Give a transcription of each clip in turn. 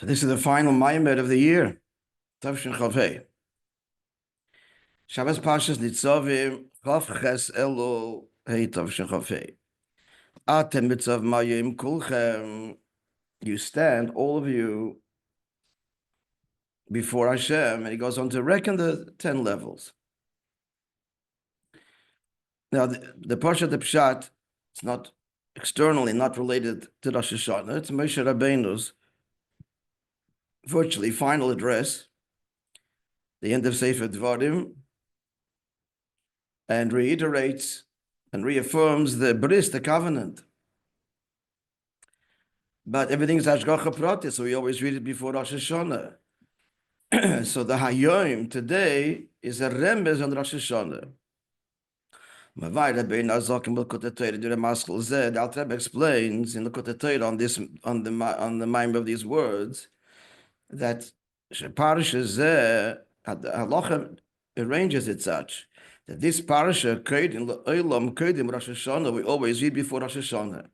So this is the final Maimed of the year. Tavshin. Shabbos Pashas Nitzovim, Chav Ches Elul, Tavshin. Atem Mitzav Mayim Kulchem. You stand, all of you, before Hashem, and he goes on to reckon the 10 levels. Now, the Parsha, the Pshat, it's not externally not related to Rosh Hashanah. It's Moishe Rabbeinu's virtually final address, the end of Sefer Dvarim, and reiterates and reaffirms the bris, the covenant. But everything is Hashgacha Pratis, so we always read it before Rosh Hashanah. So the Hayom today is a remez on Rosh Hashanah. The Atem explains in the Kotetayr on this on the mind of these words that Parasha Halacha arranges it such that this Parasha in the Olam Kodim Rosh Hashanah we always read before Rosh Hashanah.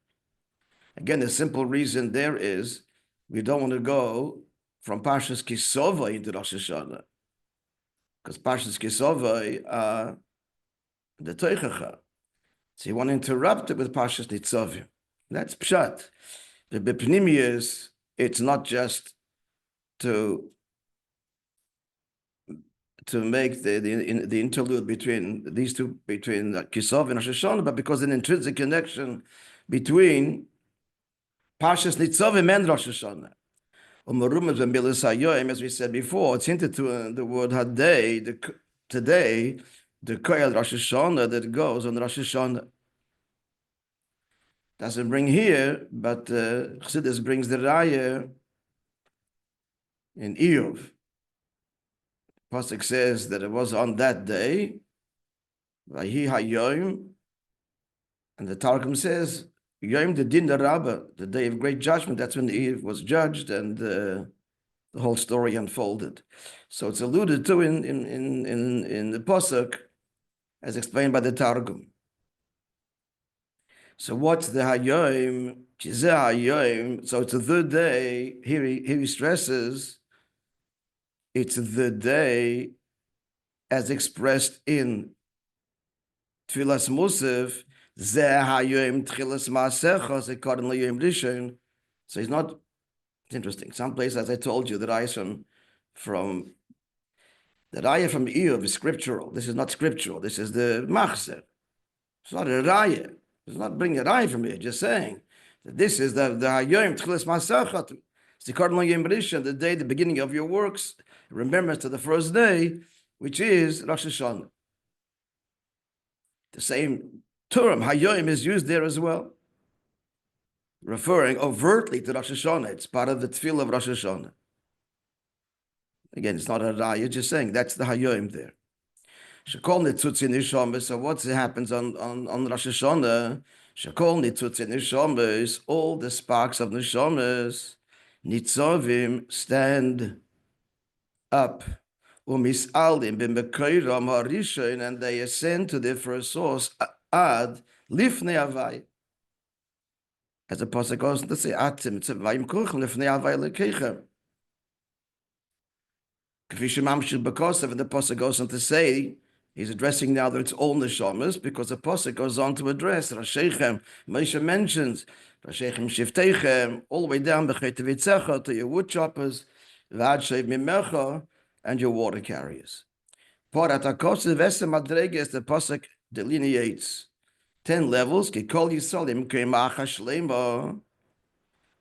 Again, the simple reason there is we don't want to go from Parshas Kisova into Rosh Hashanah because Parshas Kisova are the Teichacha. So you want to interrupt it with Parshas Nitzovim. That's Pshat. The Bepnimius, it's not just to make the interlude between these two, between Kisov and Rosh Hashanah, but because an intrinsic connection between Parshas Nitzovim and Rosh Hashanah. As we said before, it's hinted to the word Hadei, today, the Koyal Rosh Hashanah that goes on Rosh Hashanah. Doesn't bring here, but Chassidus brings the Raya in Iyov. Pasuk says that it was on that day, Vahi HaYom, and the Targum says, Yom the Din Rabbah, the day of great judgment. That's when Eve was judged, and the whole story unfolded. So it's alluded to in the Pasuk, as explained by the Targum. So what's the Hayom? So it's the third day. Here he stresses it's the day as expressed in Tfilas Musaf. So he's not, it's interesting. Some places, as I told you, the Raya from the Raya from Iyov is scriptural. This is not scriptural. This is the Machzer. It's not a Raya. It's not bringing a Raya from here. Just saying that this is the Hayom Tchilas Masechet. It's the cardinal Yom Rishon, the day, the beginning of your works. Remembrance to the first day, which is Rosh Hashanah. The same term Hayom is used there as well, referring overtly to Rosh Hashanah. It's part of the tefillah of Rosh Hashanah. Again, it's not a raya, just saying that's the Hayom there. Shekol Nitzutzi Nishamas. So what happens on Rosh Hashanah? Shekol Nitzutzi Nishamas. All the sparks of Nishamas, Nitzovim, stand up. Umis'aldim b'mekeiram harishon, and they ascend to their first source. Ad lifnei avai. As the pasuk goes to say, Atem Nitzovim kulchem lifnei avai lekeichem. Because of the pasuk goes on to say, he's addressing now that it's all neshamas, because the pasuk goes on to address Rashechem. Moishe mentions Rashechem Shiftechem all the way down b'chetevitzecha to your wood choppers, v'ad sheiv mimecha, and your water carriers. Porat hakosev esem madreges, the pasuk delineates 10 levels. Kikol Yisraelim k'imach hashlema,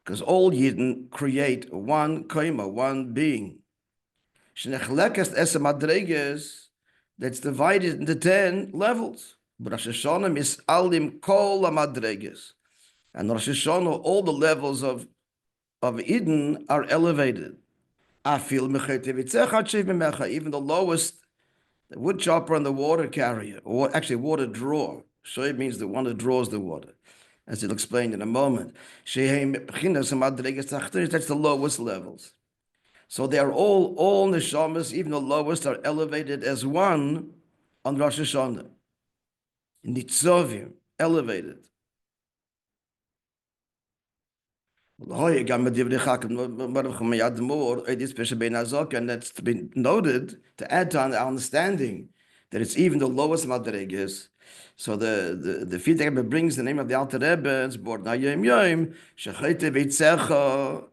because all Yidden create one kaima, one being. Shnechlekes esem madreges, that's divided into 10 levels. But Rosh Hashanah mis'alim kol hamadreges, and Rosh Hashanah all the levels of Eden are elevated. Even the lowest, the wood chopper and the water carrier, or actually water drawer. Shoy means the one that draws the water, as he'll explain in a moment. That's the lowest levels. So they are all neshamas, even the lowest, are elevated as one on Rosh Hashanah. Nitzovim, elevated. And that's to be noted to add to our understanding that it's even the lowest madrigas. So the feed Rebbe brings the name of the Alter Rebbe. It's born Yom Yom.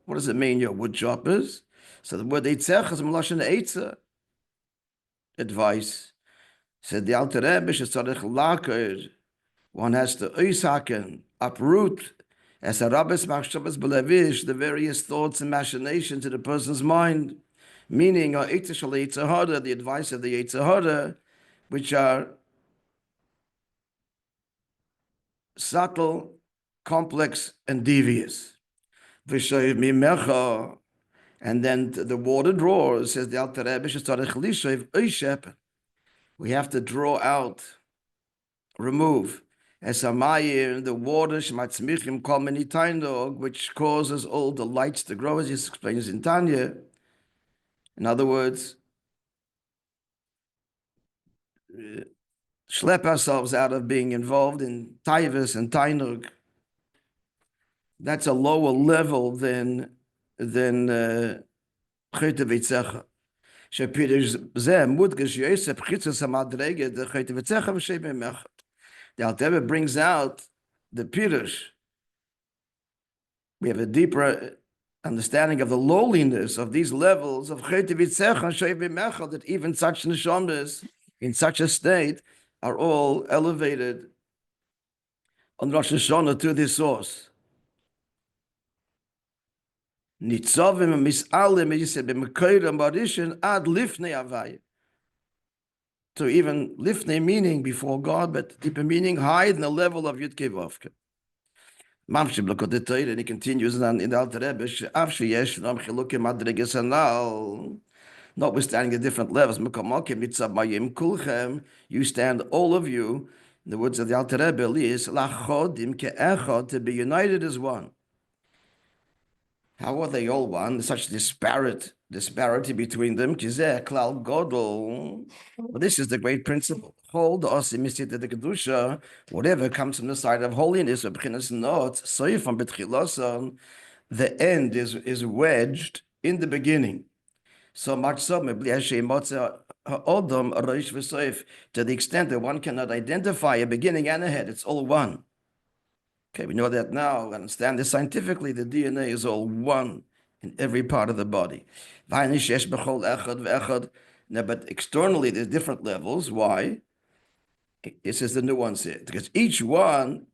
What does it mean? Your wood choppers. So the word h'tשכ is Melashon Eitzah, advice. Said the Alter Rebbe, shetzarich laker. One has to oisaken, uproot, as a rabbis machshavas belevish, the various thoughts and machinations in the person's mind, meaning the advice of the Yitzhahara, which are subtle, complex, and devious. And then the water draws, says the Alter Rebbe, we have to draw out, remove, as Amayir, the water, Shematzmichim, Kol Meni Tainog, which causes all the lights to grow, as he explains in Tanya. In other words, schlep ourselves out of being involved in Taivas and Tainug. That's a lower level than Chet V'tzecha. Shepirish Zeh Mudgesh Yosef Chitzos HaMadrege the Chet V'tzecha V'Shem Mechad. The Alter Rebbe brings out the Pirush. We have a deeper understanding of the lowliness of these levels of Chet V'tzecha V'Shem Mechad, that even such neshamas in such a state are all elevated on Rosh Hashanah to this source. Nitzovim misalim, he said, b'mekoyim barishin ad lifnei havaya. So even lifnei meaning before God, but deeper meaning higher than the level of Yud Kei Vavke. Mamshim look at the Torah, and he continues in the Alter Rebbe, she'af sheyesh nam chilukim madrigas hanal. Notwithstanding the different levels, mekomokim mitzav mayim kulchem, you stand, all of you, in the words of the Alter Rebbe, is lachodim ke'echad, to be united as one. How are they all one? Such disparity between them. Well, this is the great principle. Hold the kedusha. Whatever comes from the side of holiness, the end is wedged in the beginning. So much so, to the extent that one cannot identify a beginning and a head, it's all one. Okay, we know that now. We understand this scientifically. The DNA is all one in every part of the body. Now, but externally, there's different levels. Why? This is the nuance here. Because each one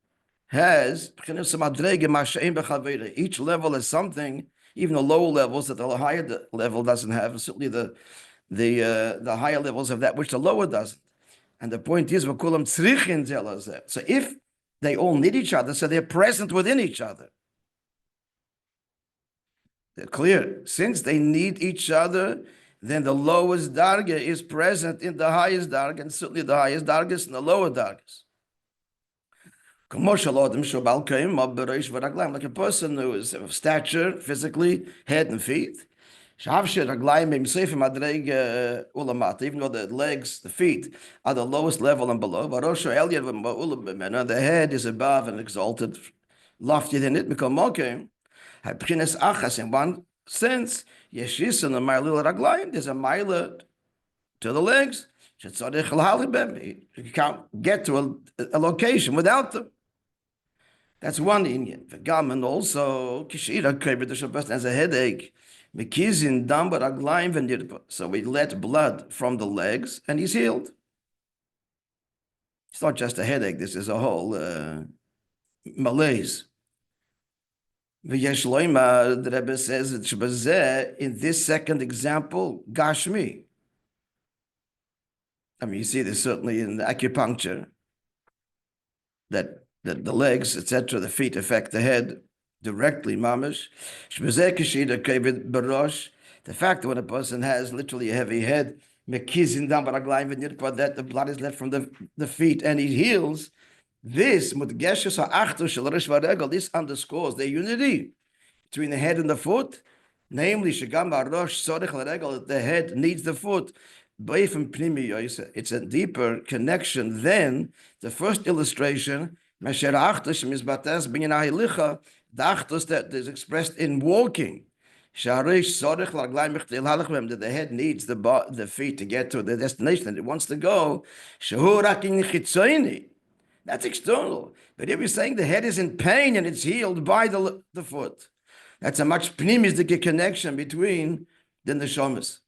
has, each level has something, even the lower levels that the higher level doesn't have, and certainly the higher levels of that which the lower doesn't. And the point is, so if they all need each other, so they're present within each other. They're clear. Since they need each other, then the lowest darga is present in the highest darga, and certainly the highest dargas in the lower dargas. Like a person who is of stature, physically, head and feet. Even though the legs, the feet, are the lowest level and below, the head is above and exalted, loftier than it. In one sense, there's a mile to the legs. You can't get to a location without them. That's one Indian. And also, the person has a headache. So we let blood from the legs and he's healed. It's not just a headache, this is a whole malaise. The Rebbe says in this second example, Gashmi. I mean, you see this certainly in the acupuncture, that the legs, etc., the feet affect the head directly, mamish. The fact that when a person has literally a heavy head, that the blood is left from the feet and he heals, this underscores the unity between the head and the foot, namely, the head needs the foot. It's a deeper connection than the first illustration, The achdus that is expressed in walking. That the head needs the feet to get to the destination that it wants to go. That's external. But if you're saying the head is in pain and it's healed by the foot, that's a much pnimistic connection between the neshamas.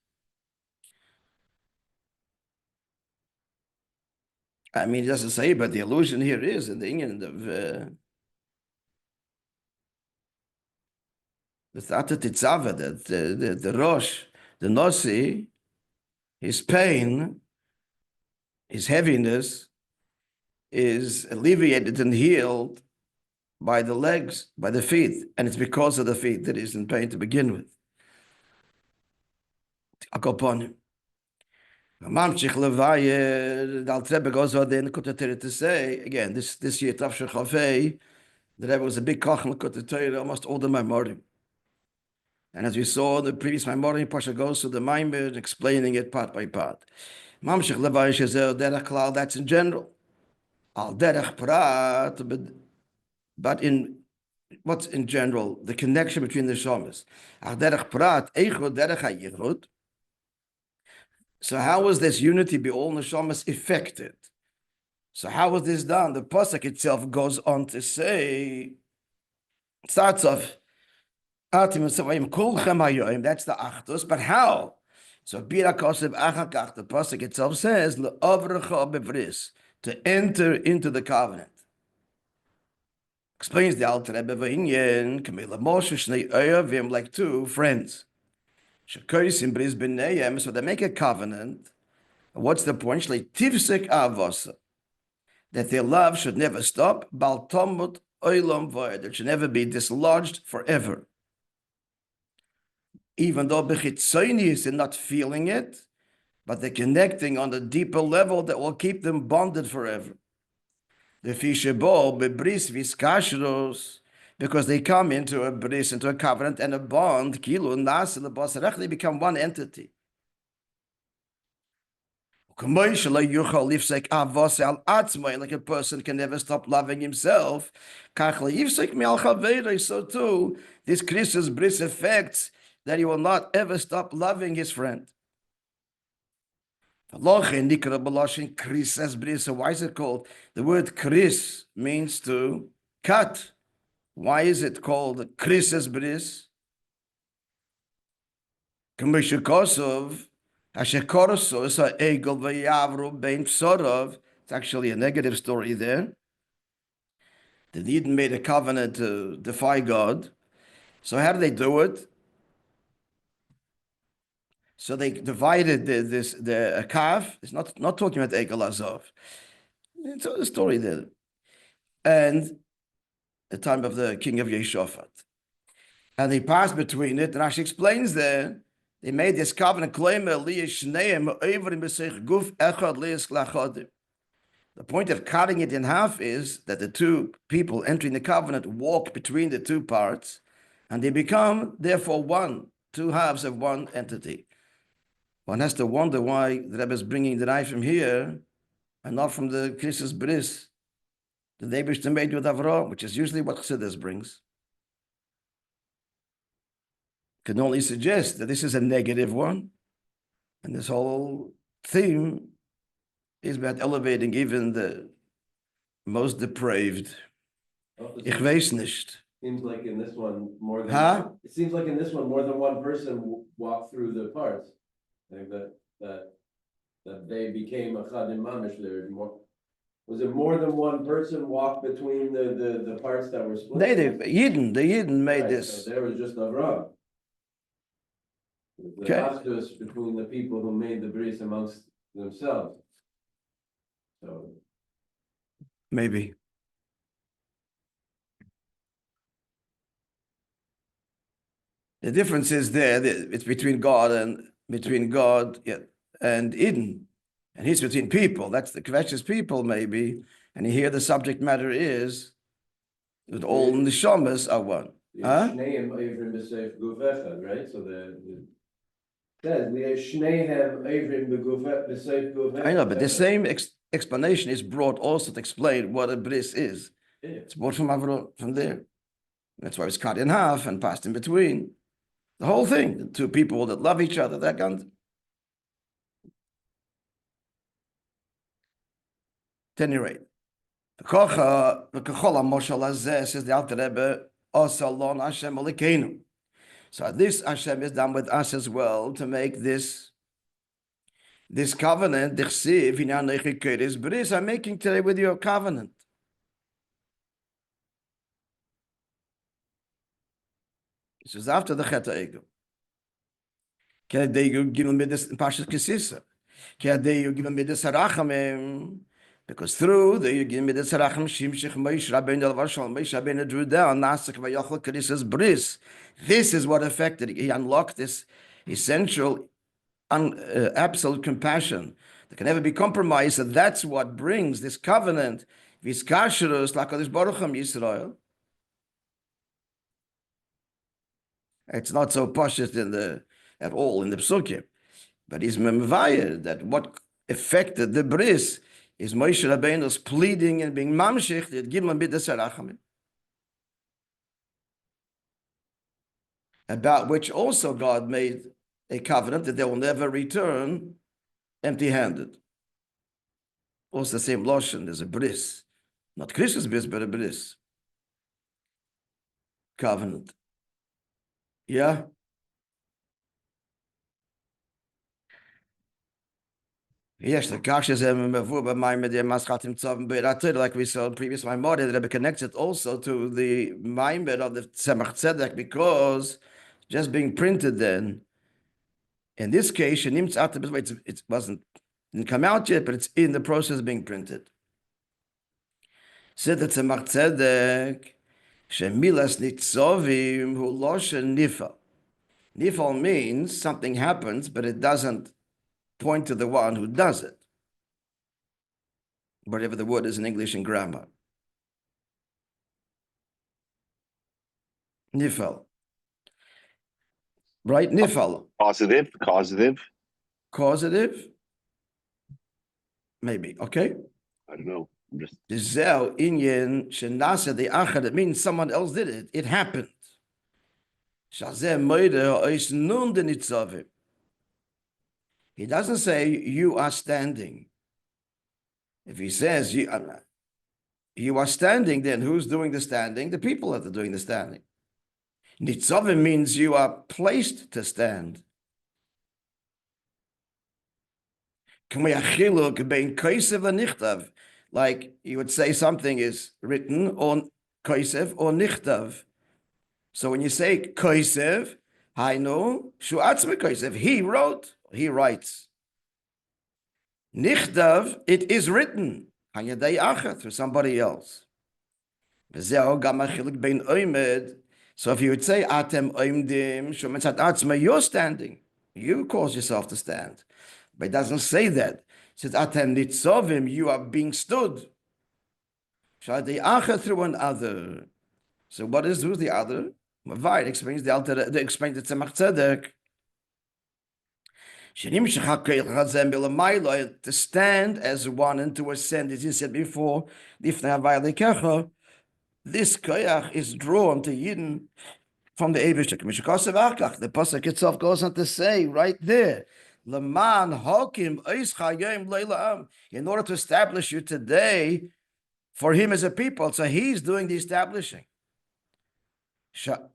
I mean, it doesn't say, but the illusion here is in the Indian of the Titzava, that the Rosh, the Nosi, his pain, his heaviness is alleviated and healed by the legs, by the feet, and it's because of the feet that he's in pain to begin with. Akoponim. Mamshich Levaye, the Alter Rebbe goes on there in the Kutei Torah to say, again, this year, Tafshir Chavei, the Rebbe was a big koch in the Kutei Torah, almost all the Maimorim. And as we saw, the previous Maimorim, Pasha goes to the Maimir, explaining it part by part. Mamshich Levaye Shezer Derech Klal, that's in general. Al Derech Prat, but in what's in general, the connection between the Shomas. Al Derech Prat, Eichud Derech HaYichud. So how was this unity be all neshamas effected? So how was this done? The pasuk itself goes on to say, starts off, Atem, Nitzovim, kulchem hayoim, that's the achdus, but how? So bira kosev achakach, the pasuk itself says, le'avrecha bevris, to enter into the covenant. Explains the Alter Rebbe v'inyen, Kamila Moshe shnei oyavim, like two friends. So they make a covenant. What's the point? That their love should never stop. It should never be dislodged forever. Even though Bechitzonius is not feeling it, but they're connecting on a deeper level that will keep them bonded forever. The Fishebo, Bebris Viskashros, because they come into a bris, into a covenant and a bond, they become one entity. Like a person can never stop loving himself, so too, this Christus bris affects that he will not ever stop loving his friend. Why is it called? The word Chris means to cut. Why is it called Chris's bris? It's actually a negative story there. The Yidden made a covenant to defy God. So how do they do it? So they divided the calf. It's not talking about Egel Azov. It's a story there. And the time of the king of Yeshaphat. And they passed between it, and Rashi explains there, they made this covenant claim. The point of cutting it in half is that the two people entering the covenant walk between the two parts, and they become, therefore, one, two halves of one entity. One has to wonder why the Rebbe is bringing the knife from here and not from the Christus bris. The Eibishter made with Avraham, which is usually what Chassidus brings. Can only suggest that this is a negative one, and this whole theme is about elevating even the most depraved. Ich weiß nicht. Seems like in this one more than it seems like in this one more than one person walked through the parts. I think that they became a chadim mamish. There more. Was it more than one person walked between the parts that were split? The Yidden made this. So there was just Avraham. The achdus between the people who made the bris amongst themselves. So maybe. The difference is there. It's between God and Eden. And he's between people. That's the Kvesh's people, maybe. And here the subject matter is that all neshamas are one. Right? So I know, but the same explanation is brought also to explain what a bris is. Yeah. It's brought from there. That's why it's cut in half and passed in between. The whole thing, the two people that love each other, that kind of. At any rate, says the Alter Rebbe, Hashem Elokeinu. So this Hashem is done with us as well to make this covenant. I'm making today with your covenant. This is after the Chet HaEgel. Because through the Yugim Midas Harachim Shimshich Moishe Rabbeinu Elvashal Moishe Rabbeinu drew down Nasik Vayachal Kedisas Bris. This is what affected. He unlocked this essential, absolute compassion that can never be compromised. And that's what brings this covenant. Vizkashrus Lakadosh Baruch Hu Yisrael. It's not so poshut at all in the Psukim, but he's memvayed that what affected the bris is Moshe Rabbeinu's pleading and being mamshich that Gimel Midas Harachamim, about which also God made a covenant that they will never return empty-handed. Also the same lotion. There's a bris, not Christmas bris, but a bris covenant. Yeah. Yes, the kashes like we saw in previous Maimor, that Rabbi connects it also to the Maimor of the Tzemach Tzedek, because just being printed then, in this case, it didn't come out yet, but it's in the process of being printed. Said the Tzemach Tzedek, Shemilas Nitzovim hu loshen nifal. Nifal means something happens, but it doesn't point to the one who does it, whatever the word is in English and grammar. Nifal. Right? Nifal. Causative? Maybe. Okay. I don't know. Zel inyan shenasa the achad. It means someone else did it. It happened. Shazeh moide ois nun de Nitzovim. He doesn't say you are standing. If he says you are standing, then who's doing the standing? The people that are doing the standing. Nitzovim means you are placed to stand. Like you would say something is written on koisev or nichtav. So when you say koisev, hainu shu'atzme koisev, he wrote, he writes. Nichtav, it is written hayadei achat, through somebody else. So if you would say Atem oimdim, shumetzat atzma, you're standing. You cause yourself to stand. But it doesn't say that. It says Atem Nitzovim, you are being stood. Shadei achat, through another. So what is who's the other? Mavai explains the Tzemach Tzedek. To stand as one and to ascend, as you said before, this koyach is drawn to Yidden from the Eivishter. The pasuk itself goes on to say right there, in order to establish you today for him as a people. So he's doing the establishing. It's not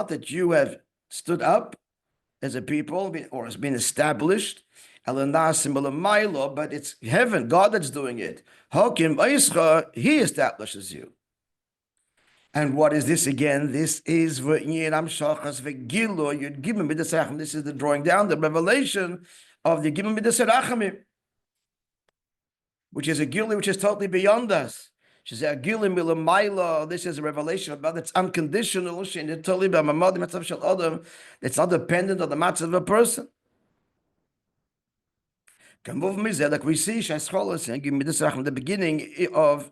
that you have stood up as a people or has been established, but it's heaven, God that's doing it. He establishes you. And what is this again? This is this is the drawing down, the revelation of the Gimel Midas Harachamim, which is a Gili which is totally beyond us. This is a revelation about it's unconditional. It's not dependent on the matzah of a person. Like we see, the beginning of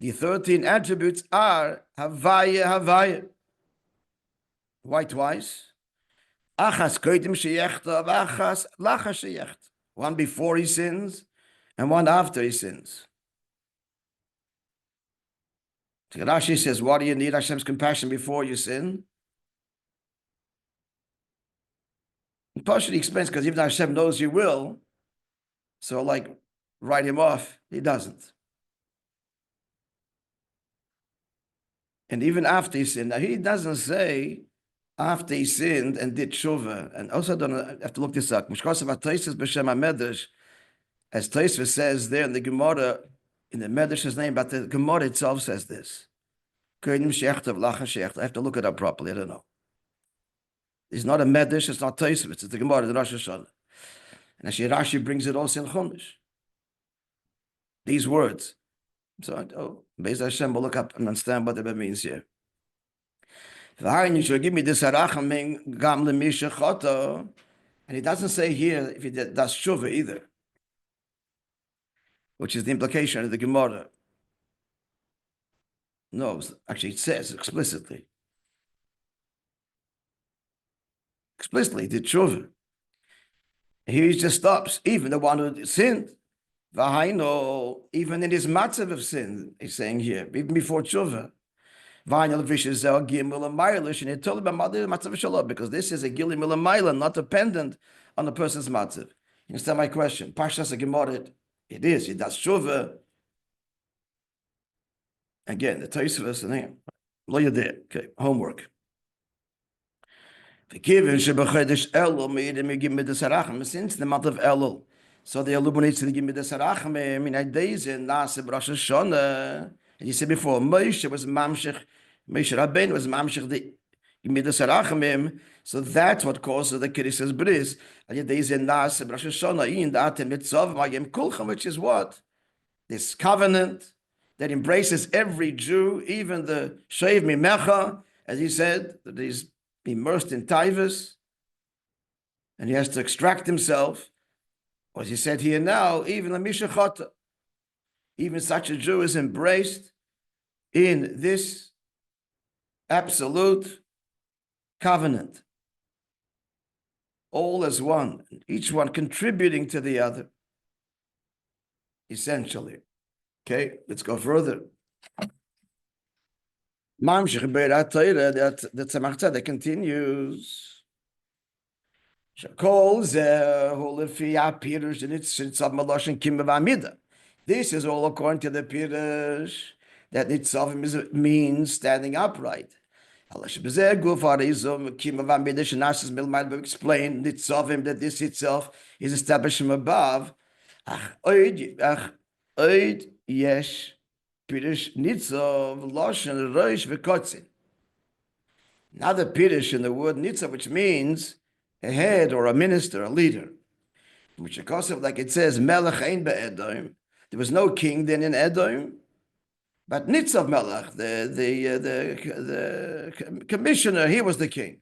the 13 attributes are Havaya, Havaya. Why twice? Achas koidim sheyechta, achas lachas sheyechta. One before he sins, and one after he sins. Rashi says, what do you need Hashem's compassion before you sin? And partially explains, because even though Hashem knows you will, so like, write him off, he doesn't. And even after he sinned, now he doesn't say after he sinned and did tshuva, and also I don't know, I have to look this up. As Tosfos says there in the Gemara, in the Medrash's name, but the Gemara itself says this. I have to look it up properly, I don't know. It's not a Medrash, it's not Tosfos, it's the Gemara, the Rosh Hashanah. And actually Rashi brings it also in Chumash. These words. So, Be'ez Hashem, we'll look up and understand what it means here. And you should give me this harachamim gam lemisha chata. And he doesn't say here if he does tshuva either, which is the implication of the Gemara. No, actually it says explicitly. Explicitly, did tshuva. Here he just stops, even the one who sinned. V'haino, even in his matzav of sin, he's saying here, even before tshuva. V'haino l'vishazel gimel amaylish, and he told him about the matzav shalom, because this is a gilim ilamayla, not dependent on the person's matzav. You understand my question? Pashas a Gemara, it is, he does tshuva. Again, the Tosfos and him. Lo yadeh, okay, homework. Since the month of Elul, so they illuminate the Gimidas Harachamim in days in Nasib Rosh Hashanah. And you said before, Moishe was Mamshech, Moishe Rabbeinu was Mamshech the Gimidas Harachamim. So that's what causes the Kirisas Bris. And days in Nasib Rosh Hashanah in the Atem Nitzovim Kulcham, which is what? This covenant that embraces every Jew, even the Sheiv Mimecha, as he said, that he's immersed in Taivas, and he has to extract himself. Or as he said here now, even the Mishachata, even such a Jew is embraced in this absolute covenant. All as one, each one contributing to the other, essentially. Okay, let's go further. Mamshech Beirat Torah, that Tzemach Tzedek continues. This is all according to the Pirush that Nitzovim means standing upright. Explain Nitzovim that this itself is established from above. Yes, Pirush Nitzov Loshen Rosh V'Kotzin. Another Pirush in the word Nitzov, which means a head or a minister, a leader. Which because of, like it says, Melech ein be'Edom. There was no king then in Edom, but Nitzov Melech, the commissioner, he was the king.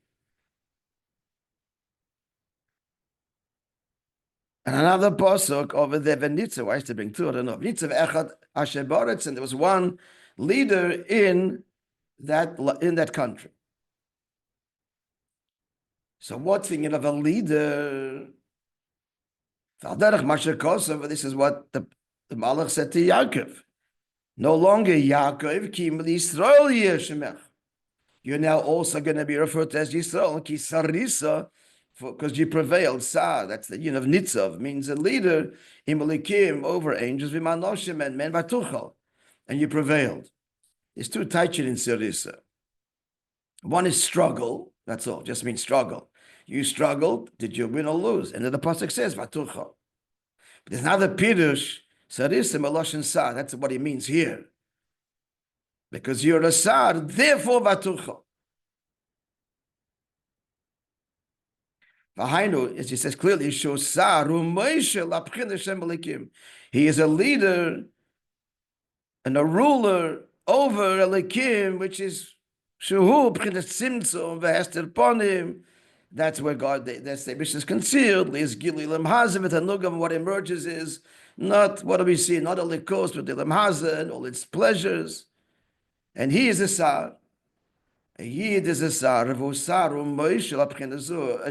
And another pasuk over there, Nitzov, I used to bring two, I don't know. Nitzov Echad Asher Baretz, and there was one leader in that country. So what's thinking of a leader? This is what the Malach said to Yaakov. No longer Yaakov, Kim Yisrael Yeshemech. You're now also going to be referred to as Yisrael, Ki Sarisa, because you prevailed. Sar, that's the unit of Nitzov, means a leader, Imalikim, over angels, Vimanoshim, and men Vatuchal. And you prevailed. There's two taichin in Sarisa. One is struggle, that's all, just means struggle. You struggled, did you win or lose? And then the pasuk says, Vatucha. But there's another Pirush, Sarisa Meloshin Sar. That's what he means here. Because you're a Sar, therefore Vatucha. Vahainu, as he says clearly, shows Sar, Moishe Lapchin Hashem Elikim. He is a leader and a ruler over Elikim, which is Shuhu, Pchinas Tzimtzum, V'hester Ponim. That's where God, that's the mission is concealed. What emerges is not, what do we see? Not only coast, but the Lemhaza and all its pleasures. And he is a Sar. A Yid is a Sar. A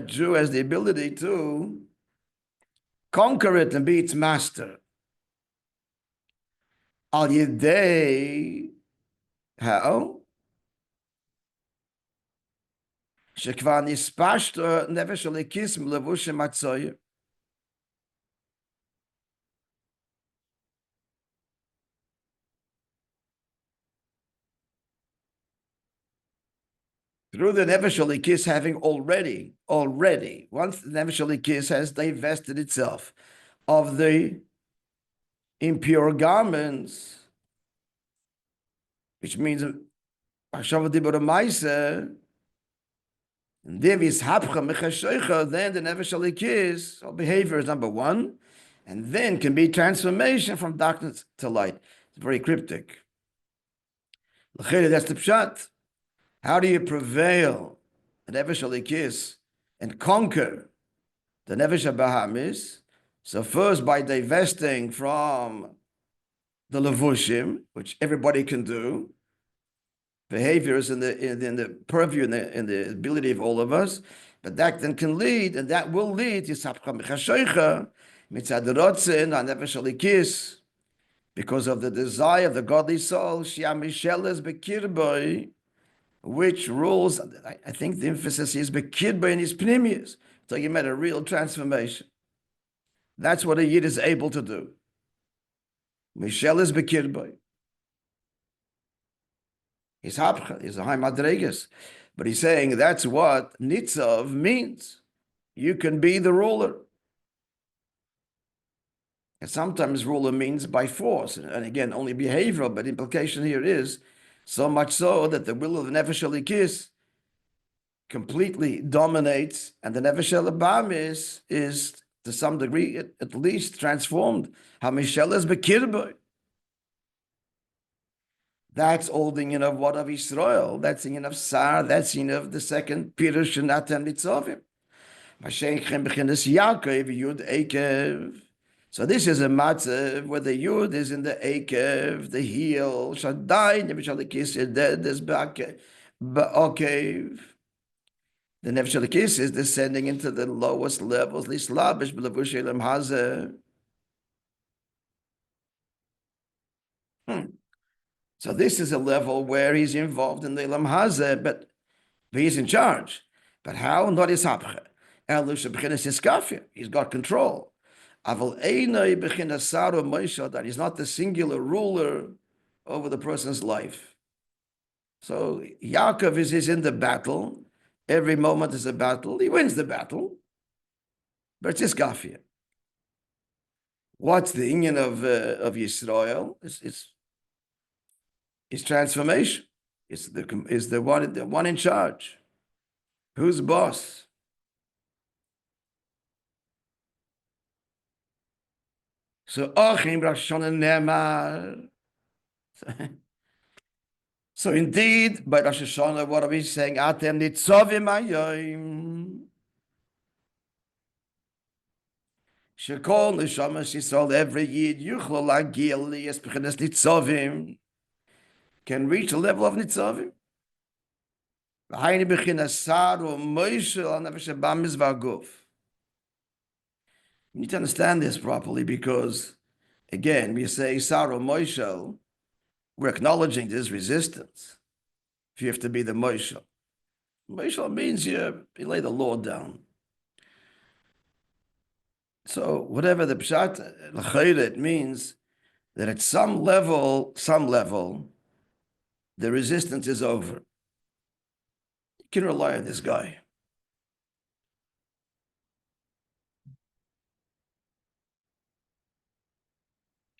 Jew has the ability to conquer it and be its master. Al Yidei How? שכבר נספשת נפש הליקיס מלבוש המצוי. Through the nefesh halikis having already, once the nefesh halikis has divested itself of the impure garments, which means Hashav Dibur Maisa, Devis Hapcha Mechashoicha, then the nefesh halikis, behavior is number one, and then can be transformation from darkness to light. It's very cryptic. That's the pshat. How do you prevail the nefesh halikis and conquer the nefesh habahamis? So first by divesting from the levushim, which everybody can do, behaviors in the purview and the ability of all of us, but that then can lead, and that will lead to sapcha mechashoicha mitzad rotzen on nefesh halikis, because of the desire of the godly soul, shiam misheles bekirboy, which rules. I think the emphasis is bekirboy in his pnimius. So you made a real transformation. That's what a yid is able to do. Misheles bekirboy. He's hapcha, he's a high madregas. But he's saying that's what Nitzov means. You can be the ruler. And sometimes ruler means by force. And again, only behavioral, but implication here is so much so that the will of the nefesh halikis completely dominates, and the nefesh habahamis is to some degree at least transformed. HaMisheles bekirboy. That's all the yin of what of Israel. That's the yin of Sar. That's the yin of the second Pirush and Atem Nitzovim. So this is a matzah where the yud is in the akev, the heel, shaddai, nefesh halikis is dead, there's ba'akev. The nefesh halikis is descending into the lowest levels, lislabish b'levush elam hazeh. So this is a level where he's involved in the Elam Hazeh, but he's in charge. But how? Not his hapche. He's got control. That he's not the singular ruler over the person's life. So Yaakov is in the battle. Every moment is a battle. He wins the battle. But it's iskafia. What's the union of Yisrael? It's transformation. It's the one in charge. Who's boss? So So indeed, by Rosh Hashanah, what are we saying? Atem Nitzovim ayoim. Shekol neshamas Yisrael, every yid yuchlo lagia liyas b'chenes Nitzovim, can reach the level of Nitzovim. V'hayni b'chenes Saru Moishe al nefesh habahamis v'aguf. You need to understand this properly, because again, we say Saru Moishe, we're acknowledging this resistance. If you have to be the Moishe. Moishe means you lay the law down. So whatever the pshat, it means that at some level, the resistance is over. You can rely on this guy.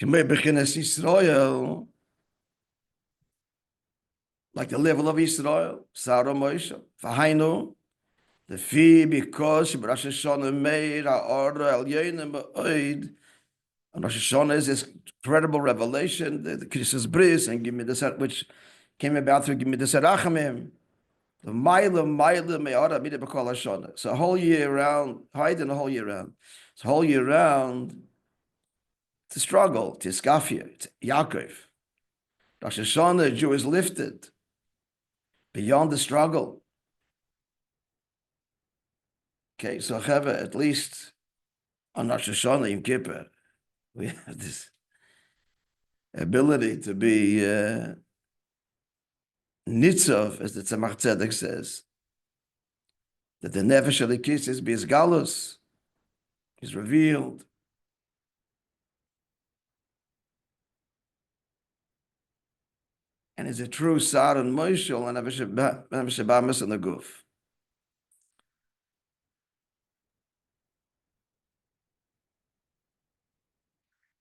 Israel, like the level of Israel, Sarah Moishe, Fahainu, the fee because Rosh Hashanah made order al yenim oid. And Rosh Hashanah is this incredible revelation, the Christus Bris, and give me the set which came about through give me the Serachamim. The Maila Me'ara Mida B'Kol Hashanah. So a whole year round, hide a whole year round. It's a whole year round to struggle, to Iskafia, to Yaakov. Rosh Hashanah, a Jew is lifted beyond the struggle. Okay, so Chava, at least on Rosh Hashanah, Yom Kippur, we have this ability to be Nitzov, as the Tzemach Tzedek says, that the Nefesh Elikis is Bizgalus, is revealed. And is a true Sar and Moishe and Nefesh Bamas and the Guf.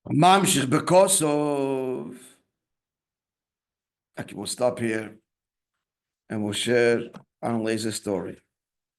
Mamshich Bekosov. Okay, we'll stop here and we'll share Anlei's story.